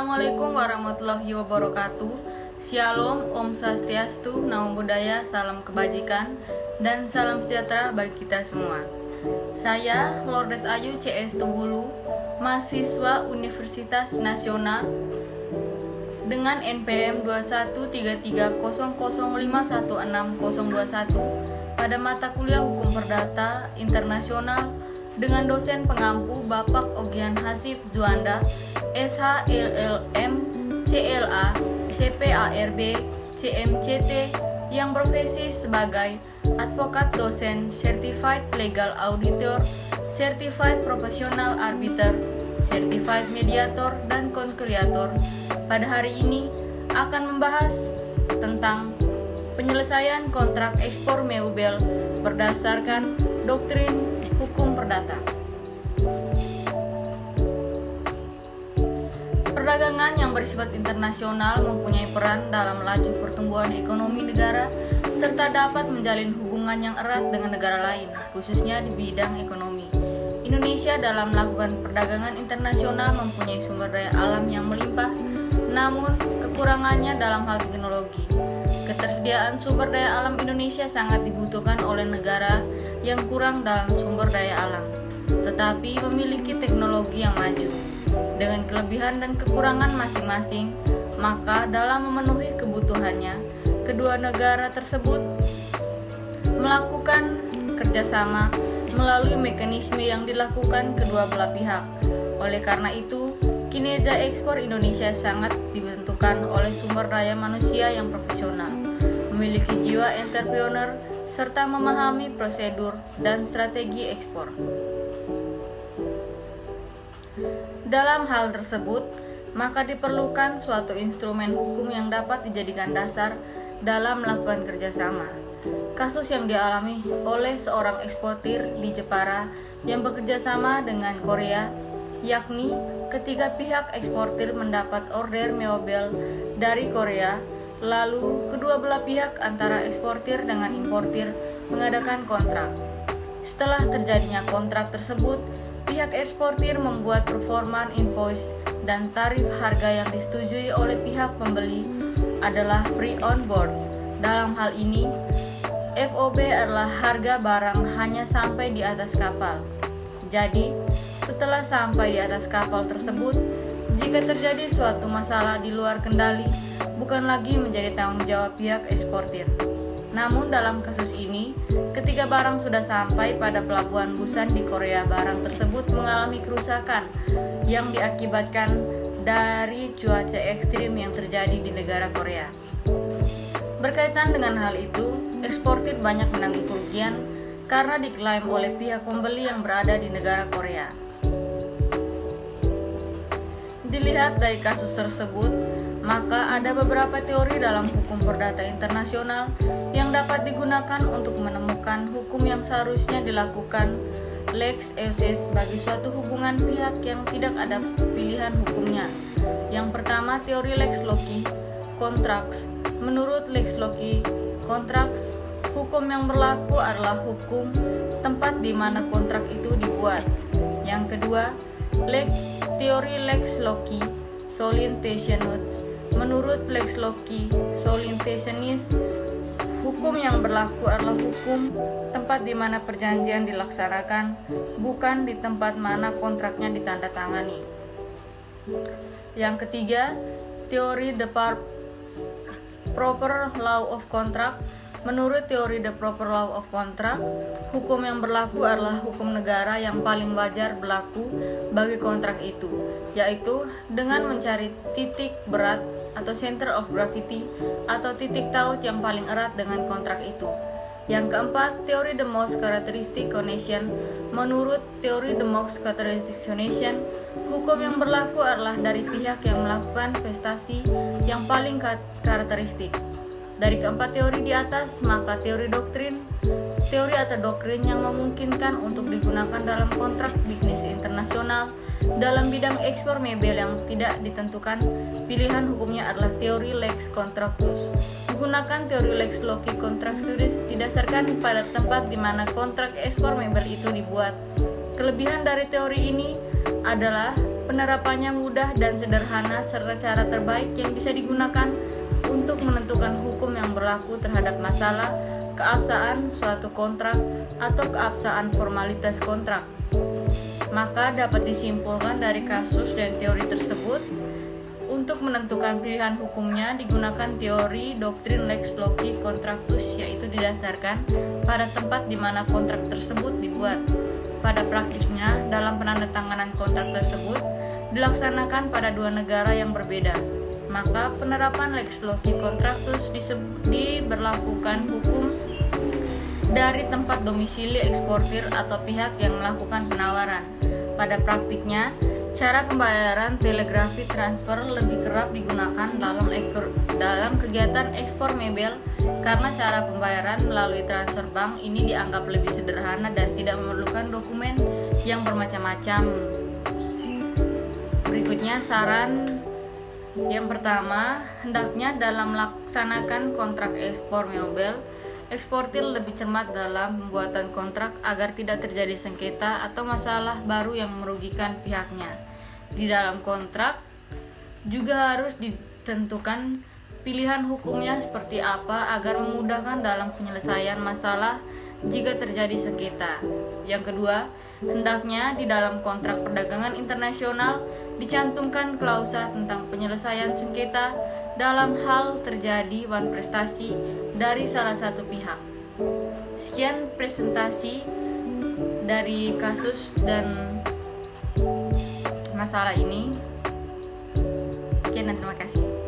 Assalamualaikum warahmatullahi wabarakatuh. Shalom, Om Swastiastu, Namo Buddhaya, salam kebajikan, dan salam sejahtera bagi kita semua. Saya Lourdes Ayu CS Tunggulu, mahasiswa Universitas Nasional dengan NPM 213300516021 pada mata kuliah Hukum Perdata Internasional dengan dosen pengampu Bapak Ogian Hasif Juanda, SH LLM, CLA, CPARB, CMCT, yang berprofesi sebagai advokat dosen, certified legal auditor, certified professional arbiter, certified mediator, dan konkliliator. Pada hari ini akan membahas tentang penyelesaian kontrak ekspor mebel berdasarkan doktrin hukum perdata. Perdagangan yang bersifat internasional mempunyai peran dalam laju pertumbuhan ekonomi negara serta dapat menjalin hubungan yang erat dengan negara lain, khususnya di bidang ekonomi. Indonesia dalam melakukan perdagangan internasional mempunyai sumber daya alam yang melimpah, namun kekurangannya dalam hal teknologi. Ketersediaan sumber daya alam Indonesia sangat dibutuhkan oleh negara yang kurang dalam sumber daya alam, tetapi memiliki teknologi yang maju. Dengan kelebihan dan kekurangan masing-masing, maka dalam memenuhi kebutuhannya, kedua negara tersebut melakukan kerjasama melalui mekanisme yang dilakukan kedua belah pihak. Oleh karena itu, kinerja ekspor Indonesia sangat ditentukan oleh sumber daya manusia yang profesional, memiliki jiwa entrepreneur, serta memahami prosedur dan strategi ekspor. Dalam hal tersebut, maka diperlukan suatu instrumen hukum yang dapat dijadikan dasar dalam melakukan kerjasama. Kasus yang dialami oleh seorang eksportir di Jepara yang bekerja sama dengan Korea, yakni ketika pihak eksportir mendapat order mebel dari Korea, lalu kedua belah pihak antara eksportir dengan importir mengadakan kontrak. Setelah terjadinya kontrak tersebut, pihak eksportir membuat performan invoice dan tarif harga yang disetujui oleh pihak pembeli adalah free on board. Dalam hal ini, FOB adalah harga barang hanya sampai di atas kapal. Jadi, setelah sampai di atas kapal tersebut, jika terjadi suatu masalah di luar kendali, bukan lagi menjadi tanggung jawab pihak eksportir. Namun dalam kasus ini, ketika barang sudah sampai pada pelabuhan Busan di Korea, barang tersebut mengalami kerusakan yang diakibatkan dari cuaca ekstrim yang terjadi di negara Korea. Berkaitan dengan hal itu, eksportir banyak menanggung kerugian karena diklaim oleh pihak pembeli yang berada di negara Korea. Dilihat dari kasus tersebut, maka ada beberapa teori dalam hukum perdata internasional yang dapat digunakan untuk menemukan hukum yang seharusnya dilakukan lex eusebio bagi suatu hubungan pihak yang tidak ada pilihan hukumnya. Yang pertama, teori lex loci contracts. Menurut lex loci contracts, hukum yang berlaku adalah hukum tempat di mana kontrak itu dibuat. Yang kedua, teori lex loci solentationis. Menurut lex loci solentationis, hukum yang berlaku adalah hukum tempat di mana perjanjian dilaksanakan, bukan di tempat mana kontraknya ditandatangani. Yang ketiga, teori the proper law of contract. Menurut teori the proper law of contract, hukum yang berlaku adalah hukum negara yang paling wajar berlaku bagi kontrak itu, yaitu dengan mencari titik berat atau center of gravity atau titik taut yang paling erat dengan kontrak itu. Yang keempat, teori the most characteristic connection. Menurut teori the most characteristic connection, hukum yang berlaku adalah dari pihak yang melakukan prestasi yang paling karakteristik. Dari keempat teori di atas, maka teori atau doktrin yang memungkinkan untuk digunakan dalam kontrak bisnis internasional dalam bidang ekspor mebel yang tidak ditentukan pilihan hukumnya adalah teori lex contractus. Menggunakan teori lex loci contractus didasarkan pada tempat di mana kontrak ekspor mebel itu dibuat. Kelebihan dari teori ini adalah Penerapannya mudah dan sederhana serta cara terbaik yang bisa digunakan untuk menentukan hukum yang berlaku terhadap masalah keabsahan suatu kontrak atau keabsahan formalitas kontrak. Maka dapat disimpulkan dari kasus dan teori tersebut, untuk menentukan pilihan hukumnya digunakan teori doktrin lex loci contractus, yaitu didasarkan pada tempat di mana kontrak tersebut dibuat. Pada praktiknya, dalam penandatanganan kontrak tersebut dilaksanakan pada dua negara yang berbeda, maka penerapan lex loci contractus diberlakukan hukum dari tempat domisili eksportir atau pihak yang melakukan penawaran. Pada praktiknya, cara pembayaran telegraphy transfer lebih kerap digunakan dalam kegiatan ekspor mebel karena cara pembayaran melalui transfer bank ini dianggap lebih sederhana dan tidak memerlukan dokumen yang bermacam-macam. Berikutnya saran yang pertama, hendaknya dalam melaksanakan kontrak ekspor mebel, eksportir lebih cermat dalam pembuatan kontrak agar tidak terjadi sengketa atau masalah baru yang merugikan pihaknya. Di dalam kontrak juga harus ditentukan pilihan hukumnya seperti apa agar memudahkan dalam penyelesaian masalah jika terjadi sengketa. Yang kedua, hendaknya di dalam kontrak perdagangan internasional dicantumkan klausa tentang penyelesaian sengketa dalam hal terjadi wanprestasi dari salah satu pihak. Sekian presentasi dari kasus dan masalah ini. Sekian dan terima kasih.